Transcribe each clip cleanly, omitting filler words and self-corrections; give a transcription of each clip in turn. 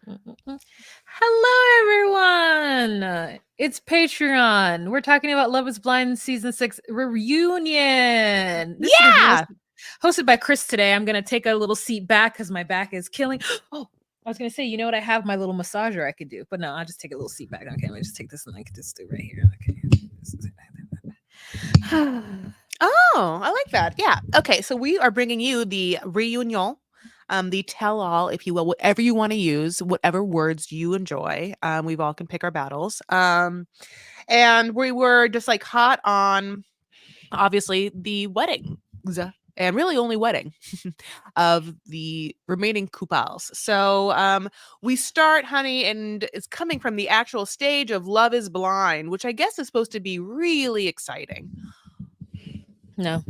Mm-mm-mm. Hello, everyone. It's Patreon. We're talking about Love is Blind season 6 reunion. This is going to be Yeah. hosted by Chris today. I'm going to take a little seat back because my back is killing. Oh, I was going to say, you know what? I have my little massager I could do, but no, I'll just take a little seat back. Okay, let me just take this and I can just do right here. Okay. Oh, I like that. Yeah. Okay, so we are bringing you the reunion, the tell-all, if you will, whatever you want to use, whatever words you enjoy. We've all can pick our battles. And we were just like hot on, obviously, the weddings, and really only wedding of the remaining couples. So we start, honey, and it's coming from the actual stage of Love is Blind, which I guess is supposed to be really exciting. No.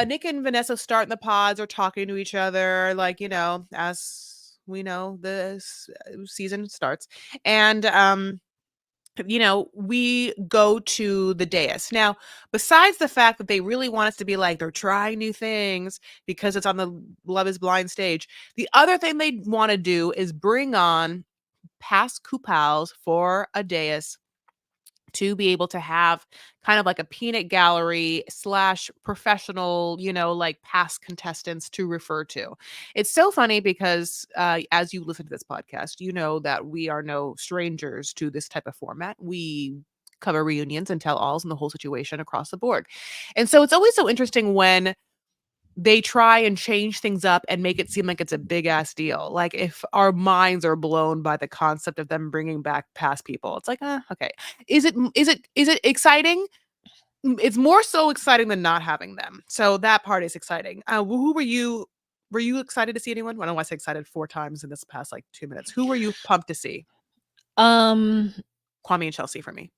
Nick and Vanessa start in the pods or talking to each other, like, as we know, this season starts. And we go to the dais. Now, besides the fact that they really want us to be like they're trying new things because it's on the Love is Blind stage, the other thing they want to do is bring on past couples for a dais to be able to have kind of like a peanut gallery slash professional, like past contestants to refer to. It's so funny because as you listen to this podcast, you know that we are no strangers to this type of format. We cover reunions and tell alls and the whole situation across the board. And so it's always so interesting when they try and change things up and make it seem like it's a big ass deal. Like if our minds are blown by the concept of them bringing back past people, it's like, okay. Is it exciting? It's more so exciting than not having them. So that part is exciting. Who were you? Were you excited to see anyone? I don't know why I said excited 4 times in this past like 2 minutes. Who were you pumped to see? Um, Kwame and Chelsea for me.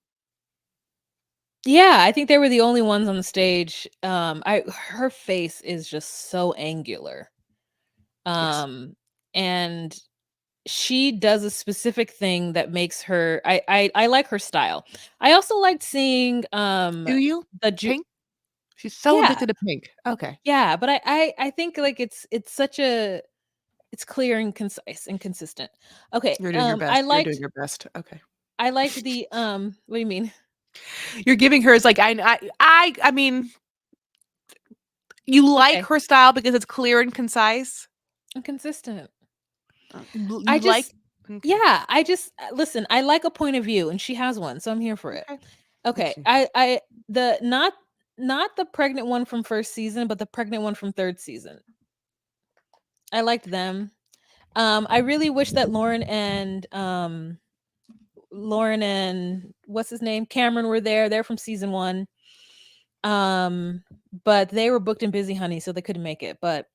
Yeah, I think they were the only ones on the stage. Her face is just so angular. Yes. And she does a specific thing that makes her I like her style. I also liked seeing Do you? the Ju- Pink? She's so yeah. addicted to pink. Okay. Yeah, but I think like it's such a it's clear and concise and consistent. Okay. You're doing your I best. You're doing liked your best. Okay. I liked the what do you mean? You're giving her as like I mean, you like Okay. her style because it's clear and concise. Inconsistent. I You like just okay. yeah, I just listen, I like a point of view and she has one, so I'm here for it. Okay. Okay. Thank you. I the not the pregnant one from first season, but the pregnant one from third season. I liked them. I really wish that Lauren and what's his name? Cameron were there. They're from season 1. But they were booked and busy, honey, so they couldn't make it. But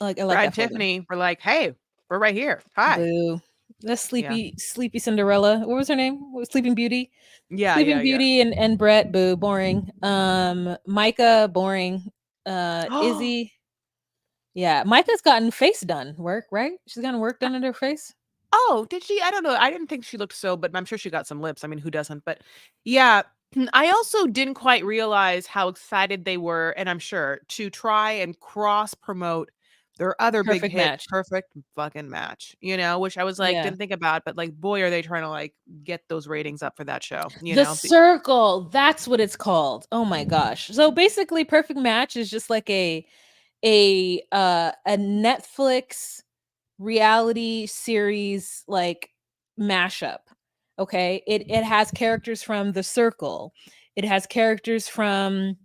like I like Brad that and for them. Tiffany were like, "Hey, we're right here. Hi." Boo. That's Yeah. sleepy Cinderella. What was her name? What was Sleeping Beauty? Yeah, yeah, Sleeping yeah. Beauty and Brett, boo, boring. Micah, boring. Izzy, yeah. Micah's gotten face done work, right? She's gotten work done in her face. Oh, did she? I don't know. I didn't think she looked so, but I'm sure she got some lips. I mean, who doesn't? But yeah, I also didn't quite realize how excited they were, and I'm sure to try and cross promote their other big Perfect hit, match. Perfect Fucking Match, which I was like, Yeah. didn't think about, but like, boy, are they trying to like get those ratings up for that show, The Circle, that's what it's called. Oh my gosh. So basically Perfect Match is just like a Netflix reality series like mashup. Okay? It has characters from The Circle. It has characters from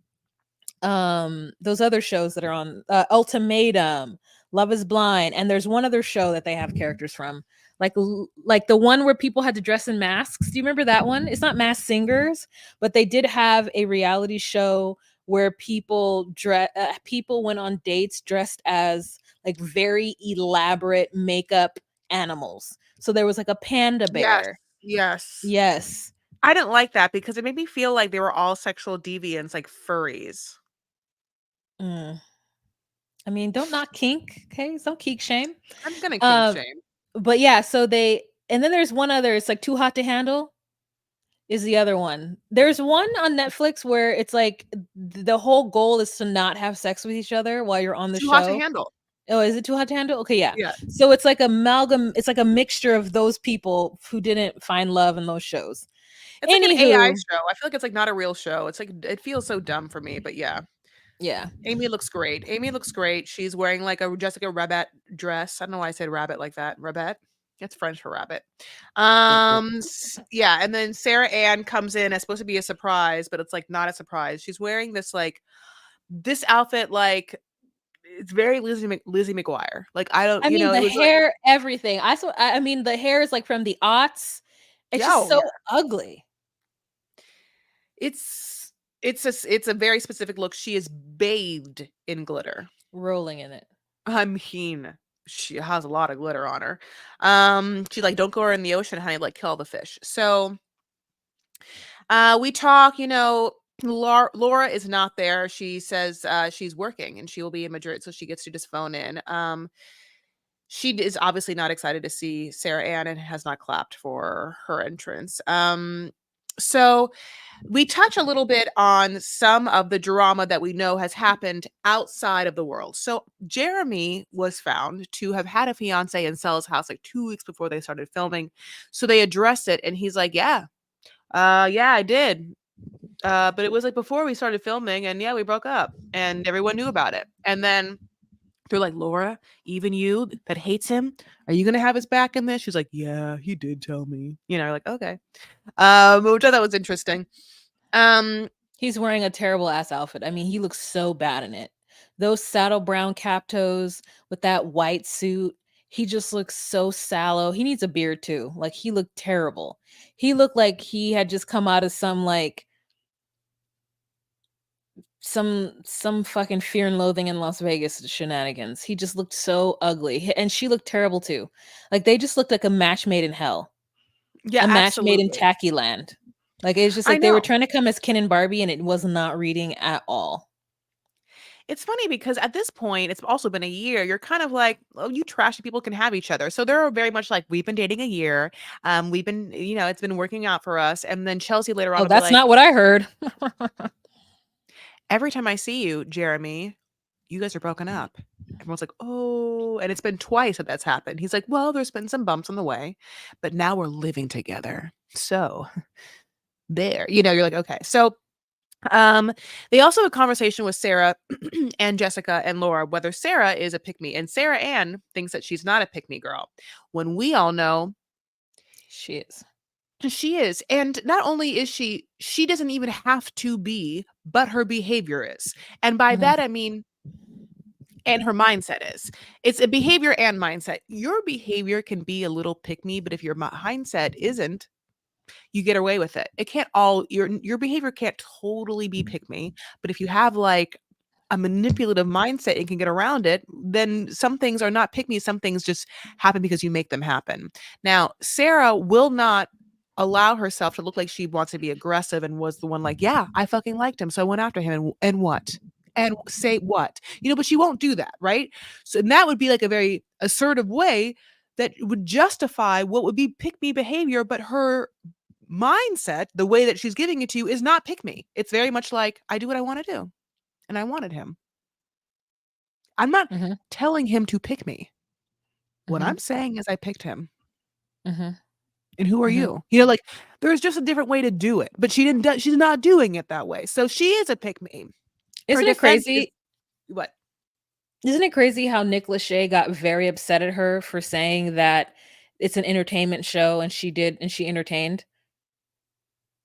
those other shows that are on Ultimatum, Love is Blind, and there's one other show that they have characters from, like the one where people had to dress in masks. Do you remember that one? It's not Masked Singers, but they did have a reality show where people went on dates dressed as like very elaborate makeup animals. So there was like a panda yes, bear. yes. Yes. I didn't like that because it made me feel like they were all sexual deviants, like furries. Mm. I mean, don't knock kink, okay? Don't kink shame. I'm gonna kink Um, shame. but yeah, so they and then there's one other, it's like Too Hot to Handle is the other one. There's one on Netflix where it's like the whole goal is to not have sex with each other while you're on the Too hot to show. handle. Oh, is it Too Hot to Handle? Okay, yeah. Yeah. So it's like amalgam. It's like a mixture of those people who didn't find love in those shows. It's like an AI Anywho, show. I feel like it's like not a real show. It's like it feels so dumb for me, but yeah. yeah. Amy looks great. Amy looks great. She's wearing like a Jessica Rabbit dress. I don't know why I said rabbit like that. Rabbit. It's French for rabbit. Yeah, and then Sarah Ann comes in as supposed to be a surprise, but it's like not a surprise. She's wearing this like this outfit like it's very Lizzie McGuire. Like I don't, I you mean, know, it the was like hair, everything. I mean, the hair is like from the aughts. It's yeah, just oh yeah. so ugly. It's a very specific look. She is bathed in glitter. Rolling in it. I mean, she has a lot of glitter on her. She's like, "Don't go in the ocean, honey, like, kill all the fish." So, we talk, you know, Laura is not there. She says, she's working and she will be in Madrid, so she gets to just phone in. She is obviously not excited to see Sarah Ann and has not clapped for her entrance. So we touch a little bit on some of the drama that we know has happened outside of the world. So Jeremy was found to have had a fiance and sell his house like 2 weeks before they started filming. So they addressed it and he's like, "Yeah. Yeah, I did. But it was like before we started filming and yeah, we broke up and everyone knew about it." And then they're like, "Laura, even you that hates him, are you gonna have his back in this?" She's like, "Yeah, he did tell me." You know, like, okay. Which I thought was interesting. He's wearing a terrible ass outfit. I mean, he looks so bad in it. Those saddle brown cap toes with that white suit. He just looks so sallow. He needs a beard too. Like he looked terrible. He looked like he had just come out of some like some fucking Fear and Loathing in Las Vegas shenanigans. He just looked so ugly. And she looked terrible too. Like they just looked like a match made in hell. Yeah, A match made in absolutely. tacky land. Like it's just I like they were know. trying to come as Ken and Barbie and it was not reading at all. It's funny because at this point, it's also been a year. You're kind of like, "Oh, you trashy people can have each other." So they're very much like, "We've been dating a year. We've been, you know, it's been working out for us." And then Chelsea later on Oh, will be that's like, not what I heard. "Every time I see you, Jeremy, you guys are broken up." Everyone's like, "Oh," and it's been twice that that's happened. He's like, "Well, there's been some bumps on the way, but now we're living together." So there, you know, you're like, okay. So Um, they also have a conversation with Sarah and Jessica and Laura whether Sarah is a pick me, and Sarah Ann thinks that she's not a pick me girl, when we all know She is. she is. And not only is she doesn't even have to be, but her behavior is. And by Mhm, that I mean, and her mindset is. It's a behavior and mindset. Your behavior can be a little pick me, but if your mindset isn't, you get away with it. It can't all your behavior can't totally be pick me, but if you have like a manipulative mindset and can get around it, then some things are not pick me, some things just happen because you make them happen. Now, Sarah will not allow herself to look like she wants to be aggressive and was the one like, "Yeah, I fucking liked him, so I went after him and what? And say what?" You know, but she won't do that, right? So and that would be like a very assertive way that would justify what would be pick me behavior, but her mindset, the way that she's giving it to you is not pick me. It's very much like, I do what I want to do. And I wanted him. I'm not mhm, telling him to pick me. What mhm, I'm saying is I picked him. mhm, And who are mhm. you? You know, like there's just a different way to do it. But she's not doing it that way. So she is a pick me. Her Isn't it defense is crazy? what? Isn't it crazy how Nick Lachey got very upset at her for saying that it's an entertainment show and she entertained?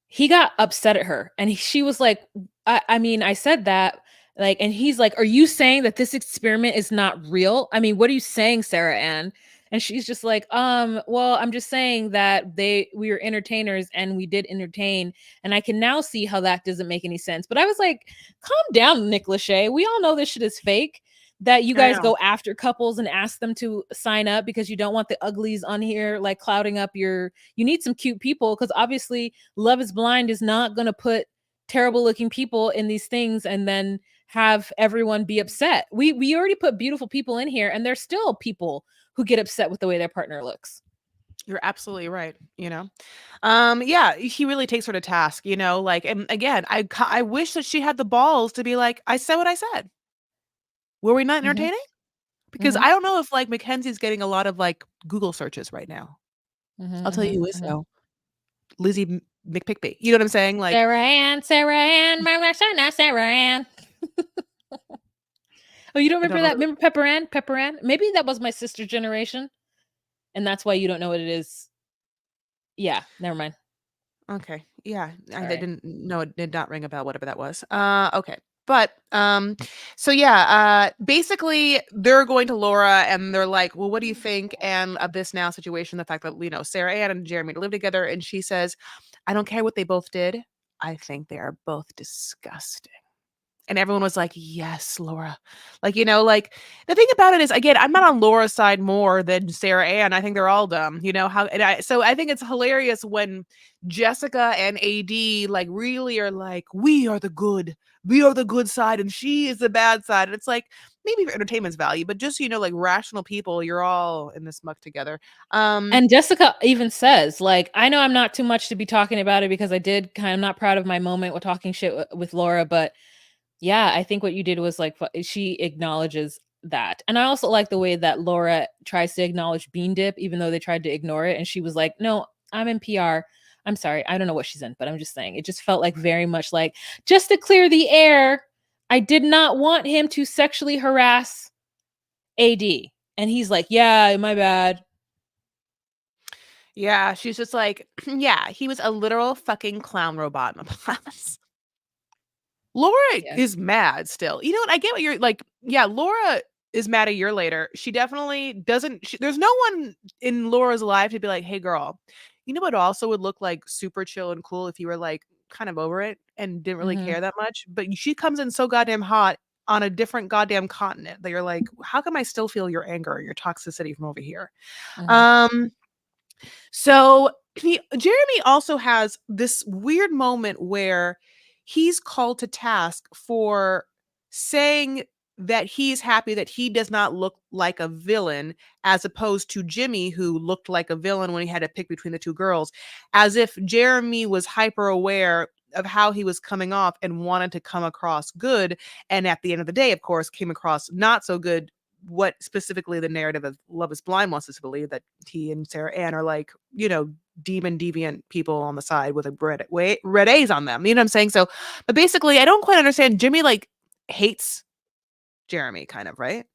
He got upset at her and she was like, I mean, I said that, like, and he's like, "Are you saying that this experiment is not real? I mean, what are you saying, Sarah Ann?" And she's just like, well, I'm just saying that we were entertainers and we did entertain, and I can now see how that doesn't make any sense." But I was like, calm down, Nick Lachey. We all know this shit is fake. That you I guys know. go after couples and ask them to sign up because you don't want the uglies on here like clouding up your, you need some cute people because obviously Love is Blind is not going to put terrible looking people in these things and then have everyone be upset. We already put beautiful people in here and there's still people who get upset with the way their partner looks. You're absolutely right, you know? Yeah, he really takes her to task, you know, like, and again, I wish that she had the balls to be like, I said what I said. Were we not Mhm. entertaining? Because Mhm, I don't know if, like, Mackenzie's getting a lot of, like, Google searches right now. mhm, I'll tell you mhm, who is, mhm. though. Lizzie McPickby. You know what I'm saying? Like, Sarah Ann, not Sarah Ann. Oh, you don't I don't remember know that? Remember Pepper Ann? Pepper Ann? Maybe that was my sister's generation, and that's why you don't know what it is. Yeah, never mind. okay. Yeah, I Sorry. didn't know it did not ring a bell, whatever that was. Okay. But so yeah, basically they're going to Laura and they're like, "Well, what do you think?" And of this now situation, the fact that Sarah Ann and Jeremy live together, and she says, "I don't care what they both did. I think they are both disgusting." And everyone was like, "Yes, Laura." Like, like the thing about it is, again, I'm not on Laura's side more than Sarah Ann. I think they're all dumb, how, so I think it's hilarious when Jessica and AD like really are like, "We are the good. We are the good side, and she is the bad side." And it's like, maybe for entertainment's value, but just, like rational people, you're all in this muck together. Um, And Jessica even says, like, I know I'm not too much to be talking about it because I did kind of not proud of my moment with talking shit with Laura, but yeah, I think what you did was like she acknowledges that. And I also like the way that Laura tries to acknowledge Bean Dip, even though they tried to ignore it. And she was like, no, I'm in PR. I'm sorry. I don't know what she's in, but I'm just saying it just felt like very much like just to clear the air. I did not want him to sexually harass AD. And he's like, yeah, my bad. yeah, she's just like, yeah, he was a literal fucking clown robot in the past. Laura Yeah. is mad still. You know what? I get what you're like. Yeah, Laura is mad a year later. She definitely doesn't. There's no one in Laura's life to be like, "Hey, girl, you know what? Also would look like super chill and cool if you were like kind of over it and didn't really Hmm. care that much." But she comes in so goddamn hot on a different goddamn continent that you're like, "How come I still feel your anger, your toxicity from over here?" Hmm. Um, so Jeremy also has this weird moment where he's called to task for saying that he's happy that he does not look like a villain, as opposed to Jimmy, who looked like a villain when he had to pick between the two girls, as if Jeremy was hyper aware of how he was coming off and wanted to come across good. And at the end of the day, of course, came across not so good. What specifically the narrative of Love is Blind wants us to believe, that he and Sarah Ann are like, demon deviant people on the side with a red A's on them. You know what I'm saying? So, but basically, I don't quite understand. Jimmy like hates Jeremy, kind of, right?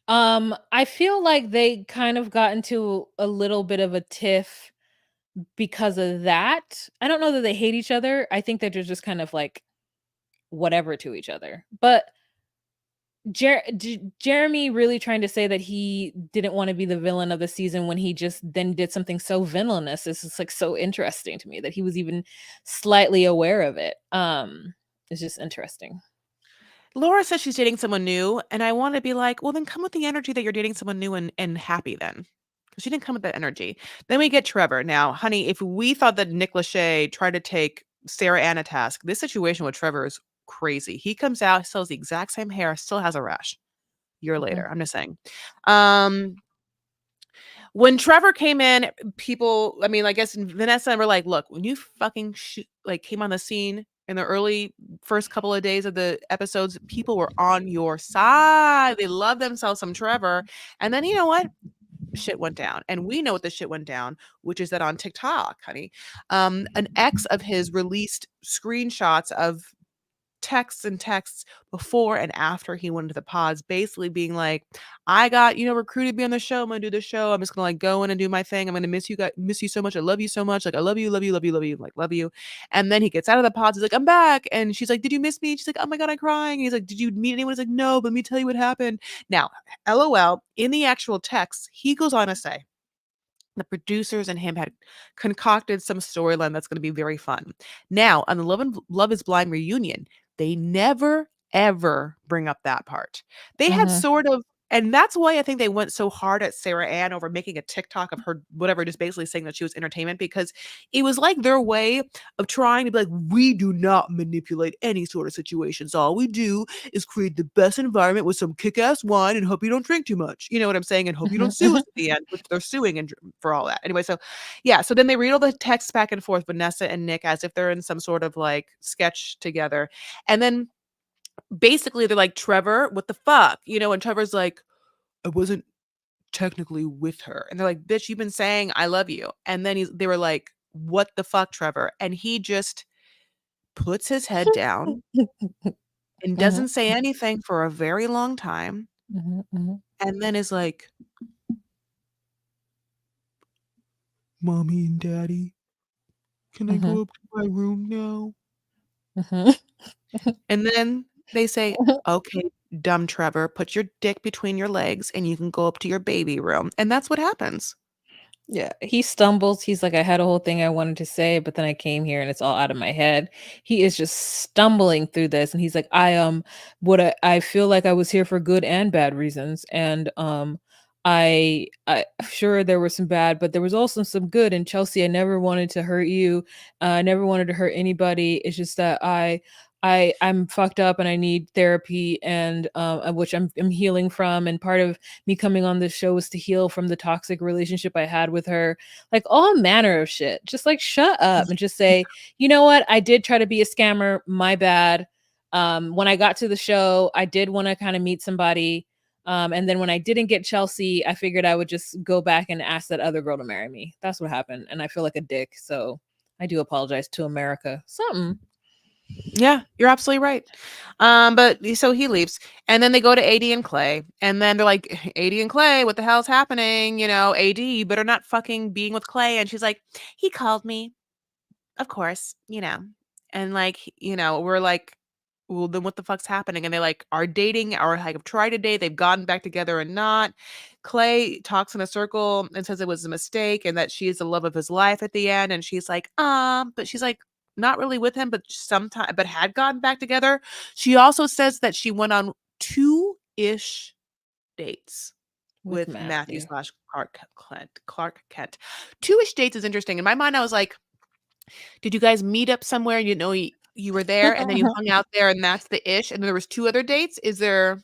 I feel like they kind of got into a little bit of a tiff because of that. I don't know that they hate each other. I think that they're just kind of like whatever to each other. But Jeremy really trying to say that he didn't want to be the villain of the season when he just then did something so villainous is just like so interesting to me that he was even slightly aware of it. It's just interesting. Laura says she's dating someone new, and I want to be like, well, then come with the energy that you're dating someone new and happy then. Because she didn't come with that energy. Then we get Trevor. Now, honey, if we thought that Nick Lachey tried to take Sarah Ann a task, this situation with Trevor is crazy. He comes out, still has the exact same hair, still has a rash. Year Mhm, later, I'm just saying. Um, when Trevor came in, people, I mean, I guess Vanessa and were like, look, when you fucking like came on the scene in the early first couple of days of the episodes, people were on your side. They loved themselves some Trevor. And then you know what? Shit went down. And we know what the shit went down, which is that on TikTok, honey, an ex of his released screenshots of texts and texts before and after he went into the pods, basically being like, I got, recruited to be on the show. I'm gonna do the show. I'm just gonna like go in and do my thing. I'm gonna miss you so much. I love you so much. Like, I love you, love you, love you, love you, like, love you. And then he gets out of the pods. He's like, I'm back. And she's like, did you miss me? She's like, oh my God, I'm crying. And he's like, did you meet anyone? He's like, no, but let me tell you what happened. Now, LOL, in the actual text, he goes on to say, the producers and him had concocted some storyline that's going to be very fun. Now, on the Love is Blind reunion, they never ever bring up that part. They had mhm, sort of, and that's why I think they went so hard at Sarah Ann over making a TikTok of her, whatever, just basically saying that she was entertainment, because it was like their way of trying to be like, we do not manipulate any sort of situations. All we do is create the best environment with some kick-ass wine and hope you don't drink too much. You know what I'm saying? And hope you don't mhm, sue us mhm, at the end, which they're suing and for all that. Anyway, so yeah, so then they read all the texts back and forth, Vanessa and Nick, as if they're in some sort of like sketch together. And then basically they're like, Trevor, what the fuck? And Trevor's like, I wasn't technically with her. And they're like, bitch, you've been saying I love you. And then they were like, what the fuck, Trevor? And he just puts his head down and Mhm, doesn't say anything for a very long time. mhm, mhm, And then is like, Mommy and Daddy, can I mhm, go up to my room now? mhm. And then they say, okay, dumb Trevor, put your dick between your legs and you can go up to your baby room. And that's what happens. Yeah, he stumbles. He's like, I had a whole thing I wanted to say, but then I came here and it's all out of my head. He is just stumbling through this, and he's like, I feel like I was here for good and bad reasons, and I sure there was some bad, but there was also some good. And Chelsea, I never wanted to hurt you. I never wanted to hurt anybody. It's just that I'm fucked up and I need therapy, and which I'm healing from. And part of me coming on this show was to heal from the toxic relationship I had with her. Like all manner of shit. Just like shut up and just say, you know what? I did try to be a scammer. My bad. When I got to the show, I did want to kind of meet somebody. And then when I didn't get Chelsea, I figured I would just go back and ask that other girl to marry me. That's what happened. And I feel like a dick. So I do apologize to America. Something. Yeah, you're absolutely right. But so he leaves, and then they go to AD and Clay, and then they're like, AD and Clay, what the hell's happening? You know, AD, you better not fucking being with Clay. And she's like, he called me, of course, you know. And like, we're like, well, then what the fuck's happening? And they like are dating or like have tried to date, they've gotten back together and not. Clay talks in a circle and says it was a mistake and that she is the love of his life at the end. And she's like, but she's like not really with him, but sometime but had gotten back together. She also says that she went on 2-ish dates With with Matthew Matthew. slash Clark Kent. 2-ish dates is interesting. In my mind, I was like, did you guys meet up somewhere and you know you were there and then you hung out there and that's the ish and there was 2 other dates? Is there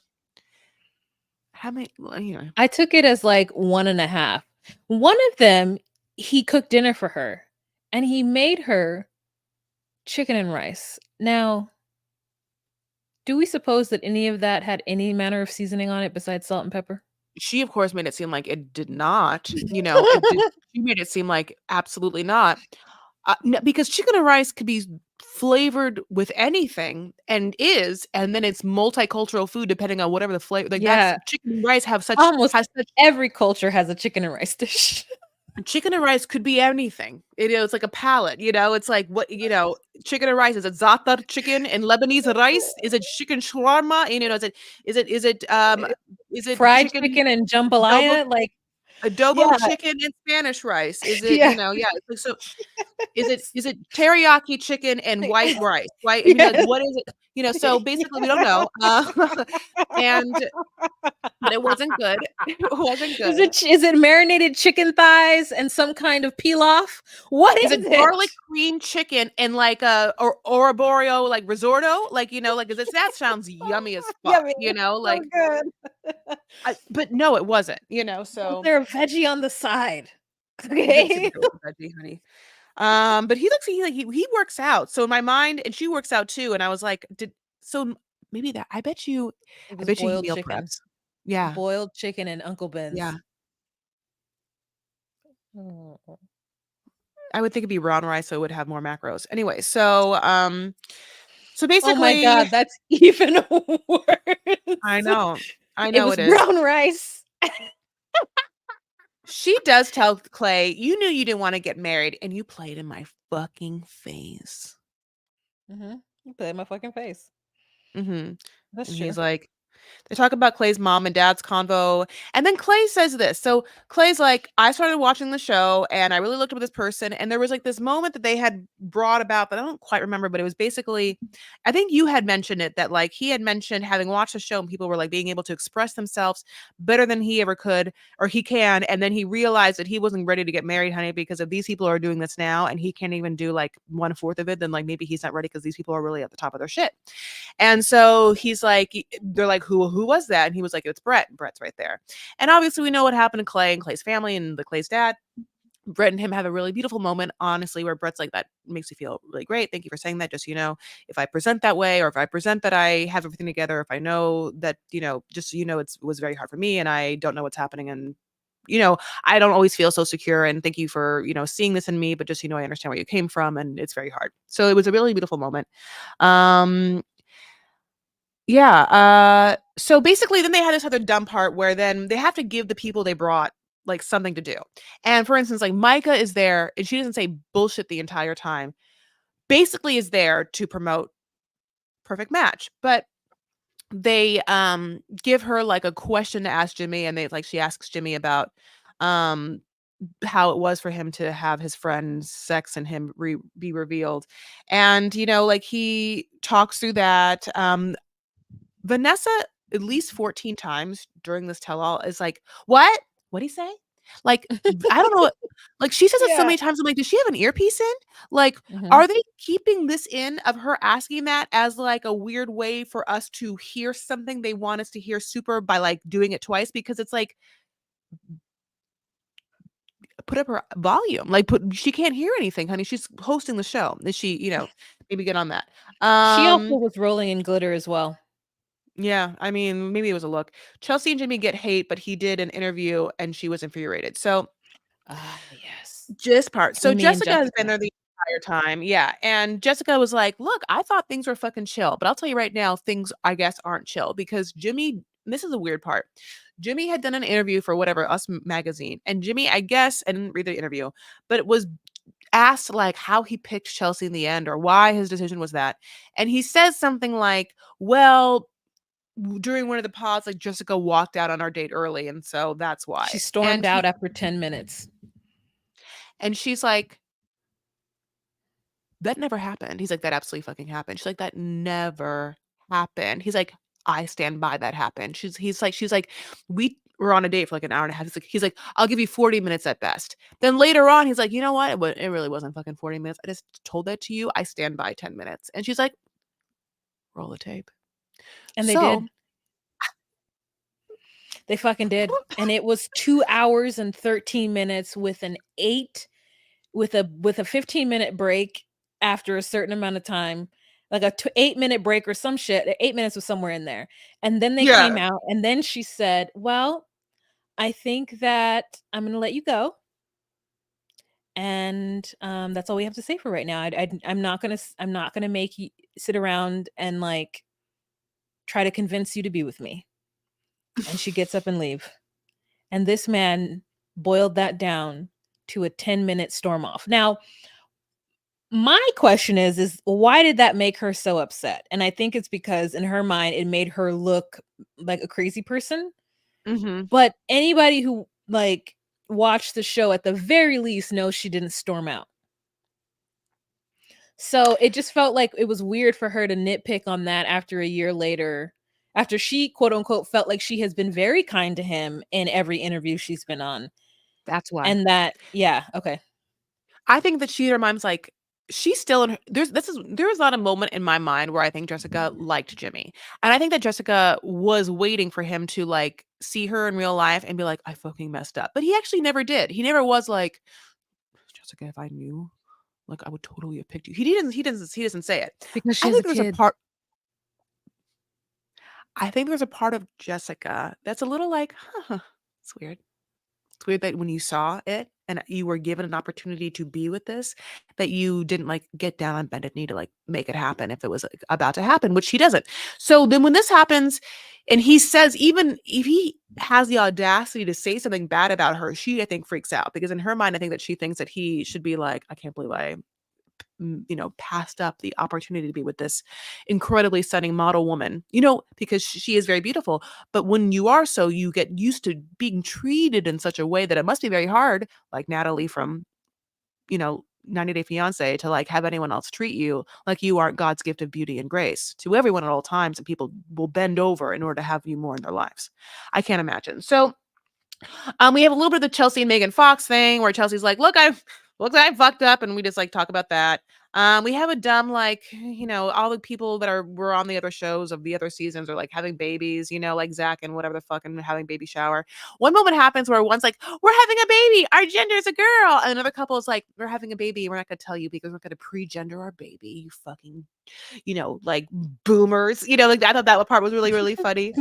how many well, I took it as like one and a half. One of them, he cooked dinner for her and he made her chicken and rice. Now, do we suppose that any of that had any manner of seasoning on it besides salt and pepper? she of course made it seem like it did not, it did she made it seem like absolutely not. No, because chicken and rice could be flavored with anything and then it's multicultural food depending on whatever the flavor like that's Yeah, chicken and rice have such almost has such every culture has a chicken and rice dish. chicken and rice could be anything. It's like a palette, it's like what, chicken and rice. Is it za'atar chicken and Lebanese rice? Is it chicken shawarma? Eh, Is it Fried chicken chicken and adobo jambalaya, like adobo yeah, chicken and Spanish rice? Is it, yeah. yeah, it's like, so is it teriyaki chicken and white rice? White, I mean, like, Yes. what is it? So basically we don't know. And but it wasn't good. It wasn't Is good. it marinated chicken thighs and some kind of pilaf? What Is is it it? garlic cream chicken and like a or Oroborio like risotto? Like, like is it that sounds yummy as fuck, Yummy. So like good. but no, it wasn't, Was so there a veggie on the side? it didn't seem Okay. like it was a veggie, honey. But he works out. So in my mind, and she works out too, and I was like, maybe that It I was bet you he boiled meal chicken. preps. Yeah. Boiled chicken and Uncle Yeah. Ben's. Mm. I would think it'd be brown rice, so it would have more macros. Anyway, so Oh my basically god, that's even I worse. know. I It know was it is. brown rice. She does tell Clay, "You knew you didn't wanna get married, and you played in my fucking face." Mhm. You put it in my fucking face. Mhm. That's And true. he's like they talk about Clay's mom and dad's convo, and then Clay says this. So Clay's like, "I started watching the show, and I really looked up at this person, and there was, like, this moment that they had brought about that I don't quite remember, but it was basically I think you had mentioned it, that, like, he had mentioned having watched the show and people were, like, being able to express themselves better than he ever could or he can, and then he realized that he wasn't ready to get married, honey, because if these people are doing this now and he can't even do, like, 1/4 of it, then, like, maybe he's not ready because these people are really at the top of their shit." And so he's like, they're like, who was that? And he was like, it's Brett. And Brett's right there. And obviously we know what happened to Clay and Clay's family and the Clay's dad. Brett and him have a really beautiful moment, honestly, where Brett's like, that makes me feel really great. Thank you for saying that. Just, if I present that way, or if I present that I have everything together, if I know that, just so it was very hard for me and I don't know what's happening. And, I don't always feel so secure. And thank you for, seeing this in me, but just, I understand where you came from and it's very hard. So it was a really beautiful moment. Yeah. So basically, then they had this other dumb part where then they have to give the people they brought like something to do. And for instance, like Micah is there and she doesn't say bullshit the entire time. Basically, is there to promote Perfect Match, but they give her like a question to ask Jimmy, and she asks Jimmy about um how it was for him to have his friend's sex and him be revealed, and like he talks through that. Vanessa, at least 14 times during this tell-all, is like, "What? What'd he say?" Like, I don't know what, like, she says it so Yeah. many times, I'm like, "Does she have an earpiece in?" Like, Mhm. are they keeping this in of her asking that as, like, a weird way for us to hear something they want us to hear super by, like, doing it twice? Because it's like, put up her volume. Like, she can't hear anything, honey. She's hosting the show. Is she, maybe get on that. She also Um was rolling in glitter as well. Yeah, I mean, maybe it was a look. Chelsea and Jimmy get hate, but he did an interview and she was infuriated. So Ah, yes. just part. So Jimmy and Jessica has been Jessica. there the entire time. Yeah. And Jessica was like, look, I thought things were fucking chill, but I'll tell you right now, things I guess aren't chill because Jimmy, this is a weird part. Jimmy had done an interview for whatever, Us magazine. And Jimmy, I guess, I didn't read the interview, but it was asked like how he picked Chelsea in the end or why his decision was that. And he says something like, well, during one of the pods, like, Jessica walked out on our date early, and so that's She why. stormed out after 10 minutes. And she's like, "That never happened." He's like, "That absolutely fucking happened." She's like, "That never happened." He's like, "I stand by that happened." She's like, "We were on a date for like an hour and a half." He's like, "I'll give you 40 minutes at best." Then later on, he's like, "You know what? It really wasn't fucking 40 minutes. I just told that to you. I stand by 10 minutes." And she's like, "Roll the tape." And they So did. They fucking did. And it was 2 hours and 13 minutes with an 8 with a 15-minute break after a certain amount of time, like a 8-minute break or some shit. 8 minutes was somewhere in there. And then they came yeah. out and then she said, "Well, I think that I'm going to let you go." And that's all we have to say for right now. I'm not gonna make you sit around and like try to convince you to be with me. And she gets up and leave. And this man boiled that down to a 10-minute storm off. Now, my question is why did that make her so upset? And I think it's because in her mind it made her look like a crazy person. Mhm. But anybody who like watched the show at the very least knows she didn't storm out. So it just felt like it was weird for her to nitpick on that after a year later, after she quote unquote felt like she has been very kind to him in every interview she's been on. That's why. And that, yeah, okay. I think that she reminds like she's still in her, there was not a moment in my mind where I think Jessica liked Jimmy. And I think that Jessica was waiting for him to like see her in real life and be like, I fucking messed up. But he actually never did. He never was like, Jessica, if I knew, like I would totally have picked you. He doesn't say it. Because she I has a think there's a kid. part I think there's a part of Jessica that's a little like, huh, it's weird. It's weird that when you saw it and you were given an opportunity to be with this, that you didn't like get down on bended knee to like make it happen if it was like, about to happen, which he doesn't. So then when this happens and he says, even if he has the audacity to say something bad about her, she, I think, freaks out because in her mind, I think that she thinks that he should be like, I can't believe I passed up the opportunity to be with this incredibly stunning model woman, because she is very beautiful. But when you are so, you get used to being treated in such a way that it must be very hard, like Natalie from, 90 Day Fiance, to like have anyone else treat you like you aren't God's gift of beauty and grace to everyone at all times. And people will bend over in order to have you more in their lives. I can't imagine. So we have a little bit of the Chelsea and Megan Fox thing where Chelsea's like, look, Looks like I fucked up, and we just like talk about that. We have a dumb like all the people that were on the other shows of the other seasons are like having babies, like Zach and whatever the fuck and having baby shower. One moment happens where one's like, "We're having a baby. Our gender is a girl," and another couple is like, "We're having a baby. We're not gonna tell you because we're gonna pre-gender our baby. You fucking, like boomers." Like I thought that part was really really funny.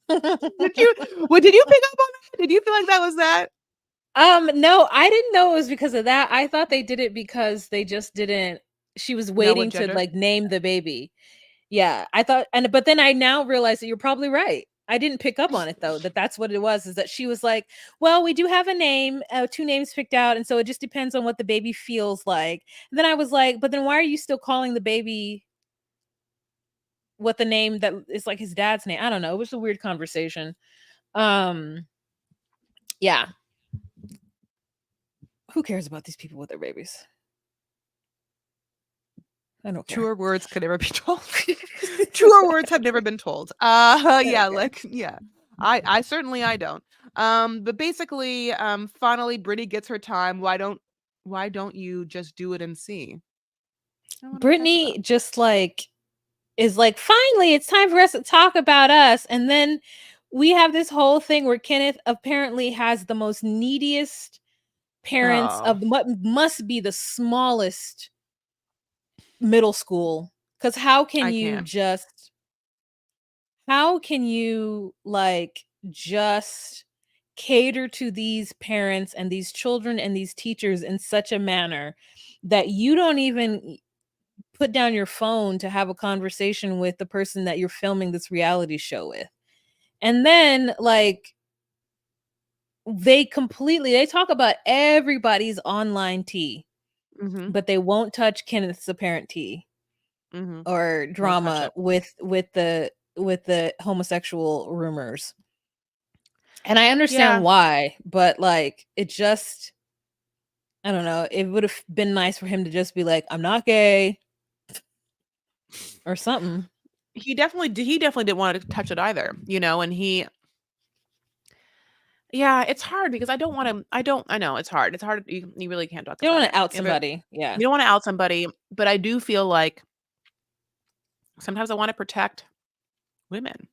Did you? What did you pick up on that? Did you feel like that was that? No, I didn't know it was because of that. I thought they did it because they just didn't she was No, what waiting to gender? like name the baby. Yeah, I thought but then I now realize that you're probably right. I didn't pick up on it though, that's what it was, is that she was like, "Well, we do have a name, 2 names picked out, and so it just depends on what the baby feels like." And then I was like, "But then why are you still calling the baby what the name that is like his dad's name?" I don't know. It was a weird conversation. Um, yeah. Who cares about these people with their babies? I don't care. Truer words could never be told. Truer words have never been told. Yeah, like yeah. I certainly I don't. But basically, finally Brittany gets her time. Why don't you just do it and see? I don't know what that's Brittany about. just like is like, finally, it's time for us to talk about us. And then we have this whole thing where Kenneth apparently has the most neediest parents Oh, of what must be the smallest middle school. Because I can't. how can you like just cater to these parents and these children and these teachers in such a manner that you don't even put down your phone to have a conversation with the person that you're filming this reality show with. And then like they talk about everybody's online tea, Mhm. but they won't touch Kenneth's apparent tea Mhm. or Won't touch drama it. with the homosexual rumors. And I understand Yeah. why, but like it just I don't know, it would have been nice for him to just be like, "I'm not gay," or something. He definitely didn't want to touch it either, and yeah, it's hard because I know it's hard. It's hard. You really can't talk You don't about want it. to out But somebody. Yeah. you don't want to out somebody, but I do feel like sometimes I want to protect women,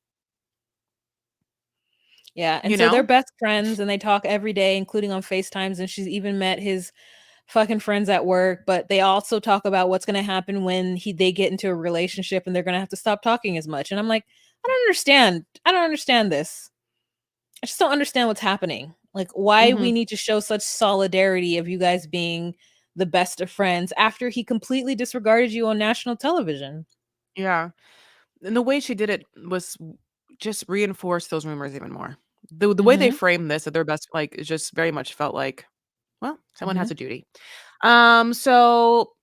Yeah, and you so they're know? best friends and they talk every day, including on FaceTimes, and she's even met his fucking friends at work, but they also talk about what's gonna happen when they get into a relationship and they're gonna have to stop talking as much. And I'm like, I don't understand. I don't understand this. I just don't understand what's happening. Like why we Mhm. need to show such solidarity of you guys being the best of friends after he completely disregarded you on national television. Yeah. And the way she did it was just reinforced those rumors even more. The way they Mhm. framed this that they're best like, it just very much felt like, well, someone has Mhm. a duty. So,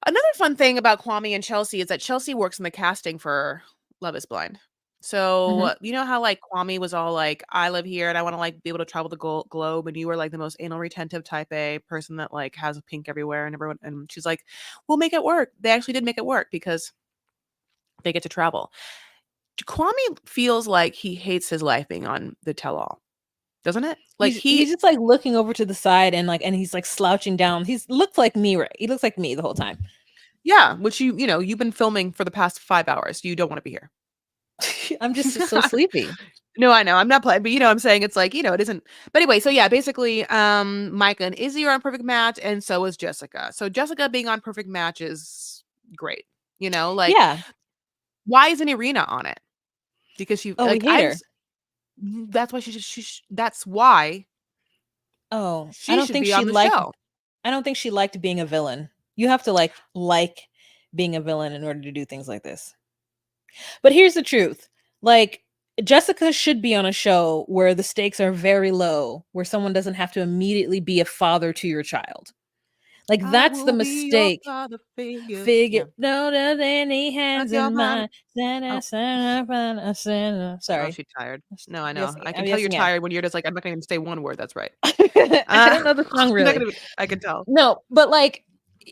another fun thing about Kwame and Chelsea is that Chelsea works in the casting for Love Is Blind. Mhm. So, you know how like Kwame was all like, "I live here and I want to like be able to travel the globe," and you were like the most anal retentive type A person that like has pink everywhere and everyone, and she's like, "We'll make it work." They actually did make it work because they get to travel. Kwame feels like he hates his life being on the tell-all, doesn't it? Like He's just like looking over to the side and he's like slouching down. He's looks like me, right? He looks like me the whole time. yeah, which you've been filming for the past 5 hours. You don't want to be here. I'm just so sleepy. No, I know. I'm not playing, but I'm saying it's like, it isn't. But anyway, so yeah, basically, Micah and Izzy are on Perfect Match, and so is Jessica. So Jessica being on Perfect Match is great. Like, Yeah. why isn't Irina on it? Because she Oh, we like hate her. that's why that's why Oh, she should be on the show. I don't think she liked being a villain. You have to like being a villain in order to do things like this. But here's the truth. Like Jessica should be on a show where the stakes are very low, where someone doesn't have to immediately be a father to your child. Like I that's the will be your mistake. father figure. Figure Yeah. no other any Like hands your in mom. mine. Sana, Oh, sana, sana, sana. oh, Sorry. she's tired. No, I Yes, know. I can I'm tell you're guessing, yeah. tired when you're just like, I'm not gonna even say one word. That's right. I Uh, don't know the song you're not really. gonna. I can tell. No, but like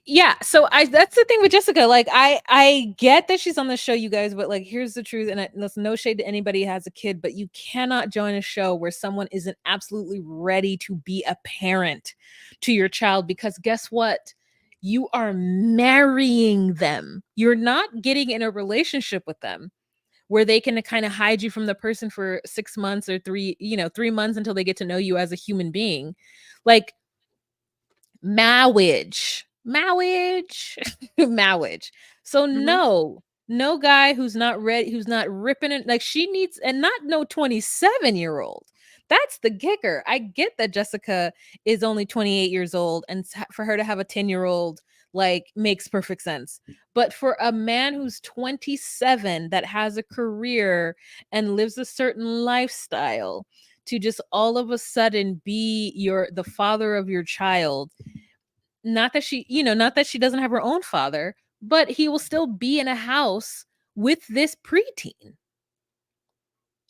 yeah, so I that's the thing with Jessica. Like I get that she's on the show, you guys, but like here's the truth, and there's no shade to anybody who has a kid, but you cannot join a show where someone isn't absolutely ready to be a parent to your child, because guess what? You are marrying them. You're not getting in a relationship with them where they can kind of hide you from the person for 6 months or 3 months until they get to know you as a human being. Like marriage marriage. So Hmm. no guy who's not ready, who's not ripping it, like she needs, and not no 27-year-old. That's the kicker. I get that Jessica is only 28 years old, and for her to have a 10-year-old like makes perfect sense. But for a man who's 27 that has a career and lives a certain lifestyle, to just all of a sudden be the father of your child, not that she doesn't have her own father, but he will still be in a house with this preteen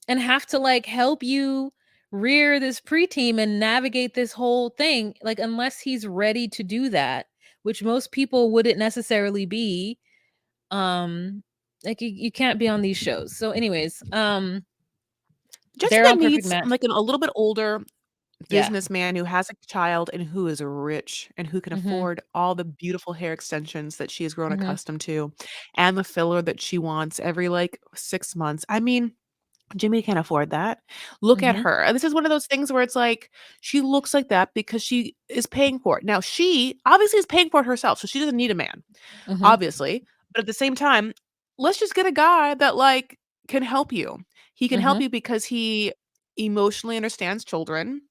and have to like help you rear this preteen and navigate this whole thing, like unless he's ready to do that, which most people wouldn't necessarily be. Like you can't be on these shows. So anyways, they're Jessica on Perfect needs Match. like a little bit older Yeah. businessman who has a child and who is rich and who can Mhm. afford all the beautiful hair extensions that she has grown Mhm. accustomed to and the filler that she wants every like 6 months. I mean, Jimmy can't afford that. Look at Mhm. her. And this is one of those things where it's like she looks like that because she is paying for it. Now, she obviously is paying for it herself, so she doesn't need a man, Mhm. obviously. But at the same time, let's just get a guy that like can help you. He can help Mhm. you because he emotionally understands children.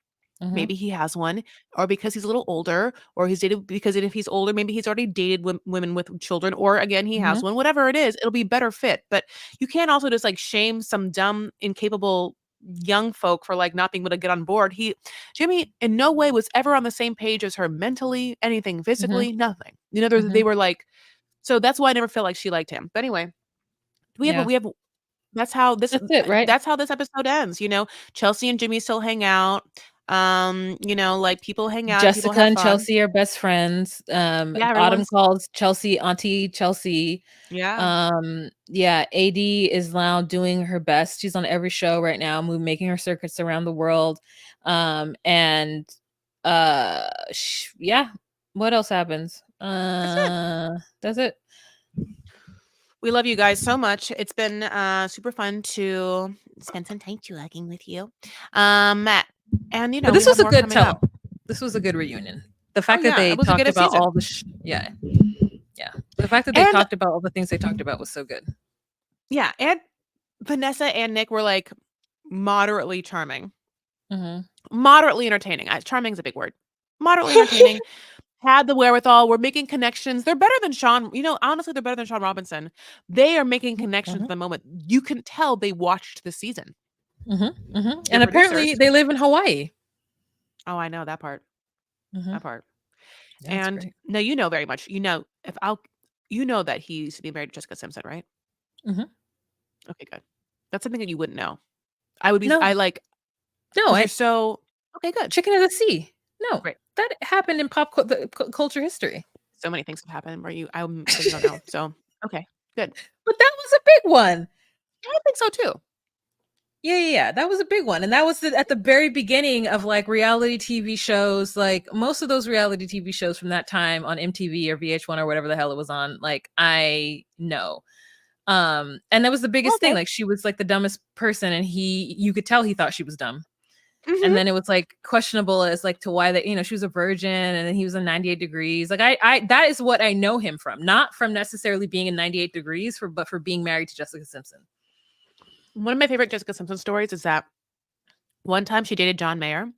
Mhm. Maybe he has one, or because he's a little older, or he's dated because if he's older, maybe he's already dated women with children, or again, he has Mhm. one. Whatever it is, it'll be better fit. But you can't also just like shame some dumb, incapable young folk for like not being able to get on board. Jimmy, in no way was ever on the same page as her mentally, anything Mhm. physically, nothing. You know, they Mhm. were like, so that's why I never felt like she liked him. But anyway, Yeah. we have That's it, right? that's how this episode ends, you know. Chelsea and Jimmy still hang out. You know, like people hang out and people Jessica have and fun. Chelsea are best friends. Yeah, Autumn everyone's calls Chelsea Auntie Chelsea. yeah. Yeah, AD is now doing her best. She's on every show right now, making her circuits around the world. And yeah, what else happens? That's it. That's it. We love you guys so much. It's been super fun to spend some time talking with you. Um and you But know, we this have was a more good coming tone. up. This was a good reunion. The Oh fact that yeah, they it was a talked good about season. all the yeah, yeah. The fact that they And talked about all the things they talked about was so good. yeah, and Vanessa and Nick were like moderately charming. Mhm. Moderately entertaining. Charming is a big word. Moderately entertaining. Had the wherewithal. We're making connections. They're better than Sean. You know, honestly, they're better than Sean Robinson. They are making connections at Mhm. the moment. You can tell they watched the season. Mhm. Mhm. They're And apparently producers. they live in Hawaii. Oh, I know that part. Mhm. That part. Yeah, that's And great. no, you know very much. You know, if I'll, you know that he used to be married to Jessica Simpson, right? Mhm. Okay, good. That's something that you wouldn't know. I would be. No, I like no, because you're so okay. Good. Chicken of the Sea. No, Great. that happened in culture history. So many things have happened where you that you don't know. So okay, good. But that was a big one. I think so too. Yeah. That was a big one. And that was at the very beginning of like reality TV shows. Like most of those reality TV shows from that time on MTV or VH1 or whatever the hell it was on, like I know. And that was the biggest thing. Okay. Like she was like the dumbest person, and you could tell he thought she was dumb. And Hmm. then it was like questionable as like to why that, she was a virgin, and then he was in 98 degrees. Like I that is what I know him from, not from necessarily being in 98 degrees but for being married to Jessica Simpson. One of my favorite Jessica Simpson stories is that one time she dated John Mayer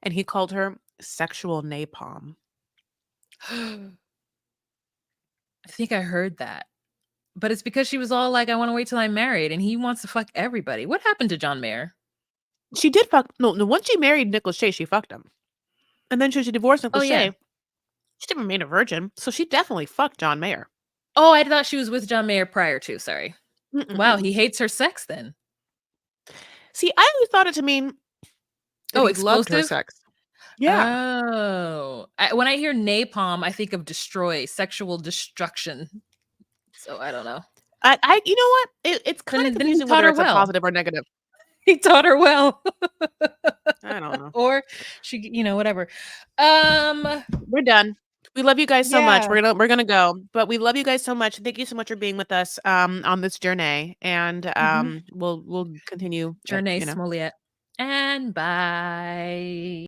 and he called her sexual napalm. I think I heard that. But it's because she was all like, I want to wait till I'm married, and he wants to fuck everybody. What happened to John Mayer? She did fuck no, once she married Nicholas Shea, she fucked him. And then she divorced Oh Nicholas yeah. Shea. She didn't remain a virgin, so she definitely fucked John Mayer. Oh, I thought she was with John Mayer prior to. Sorry. Mm-mm, Wow, mm-mm. he hates her sex then. See, I always thought it to mean that Oh, he loved her explosive? sex. Yeah. Oh, when I hear napalm, I think of destroy, sexual destruction. So I don't know. You know what? It's kind of Then he confusing taught whether her it's a well. positive or negative. He taught her well. I don't know. Or she, whatever. Um, We're done. We love you guys so much. yeah. We're gonna go, but we love you guys so much. Thank you so much for being with us on this journey, and Mhm. we'll continue it. Journée Smollett. And bye.